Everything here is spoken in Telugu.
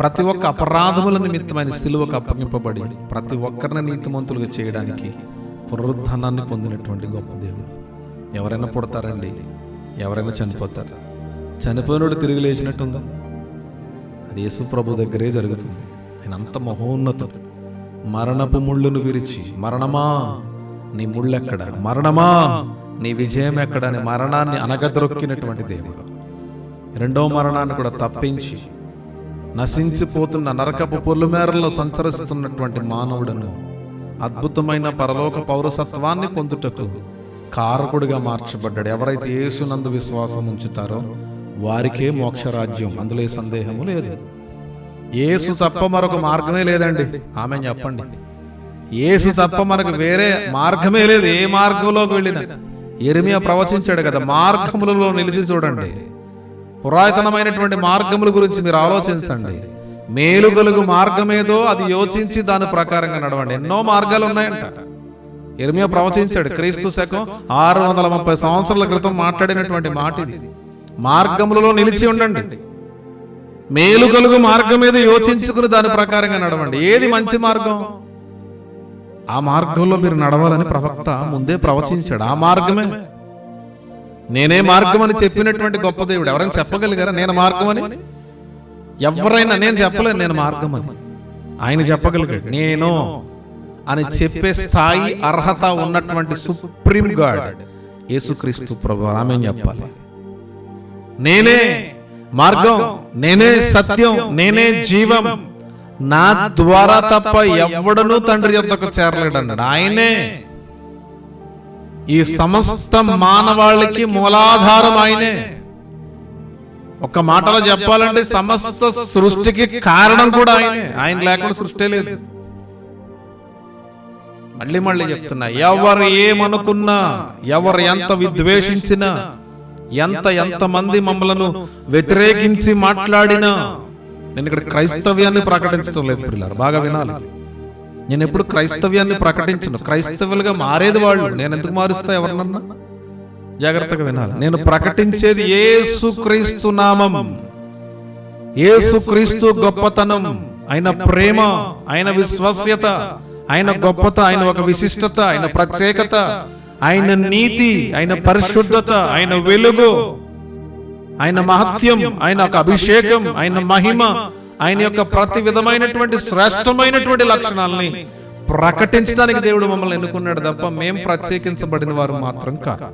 ప్రతి ఒక్క అపరాధముల నిమిత్తమైన సిలువకు అప్పగింపబడి ప్రతి ఒక్కరిని నీతిమంతులుగా చేయడానికి పునరుద్ధానాన్ని పొందినటువంటి గొప్ప దేవుడు. ఎవరైనా పుడతారండి, ఎవరైనా చనిపోతారు. చనిపోయినోడు తిరిగి లేచినట్టుందా? అది యేసు ప్రభు దగ్గరే జరుగుతుంది. ఆయన అంత మహోన్నతుడు. మరణపు ముళ్ళును విరిచి, మరణమా నీ ముళ్ళెక్కడ, మరణమా నీ విజయం ఎక్కడ అని మరణాన్ని అనగద్రొక్కినటువంటి దేవుడు. రెండో మరణాన్ని కూడా తప్పించి నశించిపోతున్న నరకపు పొల్లుమేరల్లో సంచరిస్తున్నటువంటి మానవుడును అద్భుతమైన పరలోక పౌరసత్వాన్ని పొందుటకు కారకుడిగా మార్చబడ్డాడు. ఎవరైతే యేసునందు విశ్వాసం ఉంచుతారో వారికే మోక్షరాజ్యం, అందులో సందేహము లేదు. యేసు తప్ప మరొక మార్గమే లేదండి. ఆమె చెప్పండి. యేసు తప్ప మనకు వేరే మార్గమే లేదు. ఏ మార్గంలోకి వెళ్ళినా యెరెమీయా ప్రవచించాడు కదా, మార్గములలో నిలిచి చూడండి. పురాతనమైనటువంటి మార్గముల గురించి మీరు ఆలోచించండి. మేలు కలుగు మార్గమేదో అది యోచించి దాని ప్రకారంగా నడవండి. ఎన్నో మార్గాలు ఉన్నాయంట. యెరెమీయా ప్రవచించాడు. క్రీస్తు శకం 630 సంవత్సరాల క్రితం మాట్లాడినటువంటి మాట ఇది. మార్గములలో నిలిచి ఉండండి. మేలు కలుగు మార్గం మీద యోచించుకుని దాని ప్రకారంగా నడవండి. ఏది మంచి మార్గం? ఆ మార్గంలో మీరు నడవాలని ప్రవక్త ముందే ప్రవచించాడు. ఆ మార్గమే. నేనే మార్గం అని చెప్పినటువంటి గొప్ప దేవుడు. ఎవరైనా చెప్పగలిగారా నేను మార్గం అని? ఎవరైనా? నేను చెప్పలేను నేను మార్గం అని. ఆయన చెప్పగలిగాడు. నేను అని చెప్పే స్థాయి, అర్హత ఉన్నటువంటి సుప్రీం గాడ్ యేసుక్రీస్తు ప్రభు. ఆమేన్ చెప్పాలి. నేనే మార్గం, నేనే సత్యం, నేనే జీవం, నా ద్వారా తప్ప ఎవడనూ తండ్రి యొద్దకు చేరలేడు అన్నాడు. ఆయనే ఈ సమస్త మానవాళికి మూలాధారం. ఆయనే. ఒక మాటలో చెప్పాలంటే సమస్త సృష్టికి కారణం కూడా ఆయనే. ఆయన లేకుండా సృష్టి లేదు. మళ్ళీ చెప్తున్నా, ఎవరు ఏమనుకున్నా, ఎవరు ఎంత విద్వేషించినా, ఎంత మంది మమ్మలను వ్యతిరేకించి మాట్లాడినా, నేను ఇక్కడ క్రైస్తవ్యాన్ని ప్రకటించడం లేదు పిల్లలు, బాగా వినాలి. నేను ఎప్పుడు క్రైస్తవ్యాన్ని ప్రకటించను. క్రైస్తవులుగా మారేది వాళ్ళు. నేను ఎందుకు మారుస్తా ఎవరినన్నా? జాగ్రత్తగా వినాలి. నేను ప్రకటించేది యేసుక్రీస్తు నామం, యేసుక్రీస్తు గొప్పతనం, ఆయన ప్రేమ, ఆయన విశ్వాస్యత, ఆయన గొప్పత, ఆయన ఒక విశిష్టత, ఆయన ప్రత్యేకత, ఆయన నీతి, ఆయన పరిశుద్ధత, ఆయన వెలుగు, ఆయన మహత్యం, ఆయన ఒక అభిషేకం, ఆయన మహిమ, ఆయన యొక్క ప్రతి విధమైనటువంటి శ్రేష్టమైనటువంటి లక్షణాలని ప్రకటించడానికి దేవుడు మమ్మల్ని ఎన్నుకున్నాడు తప్ప మేం ప్రత్యేకించబడిన వారు మాత్రం కాదు.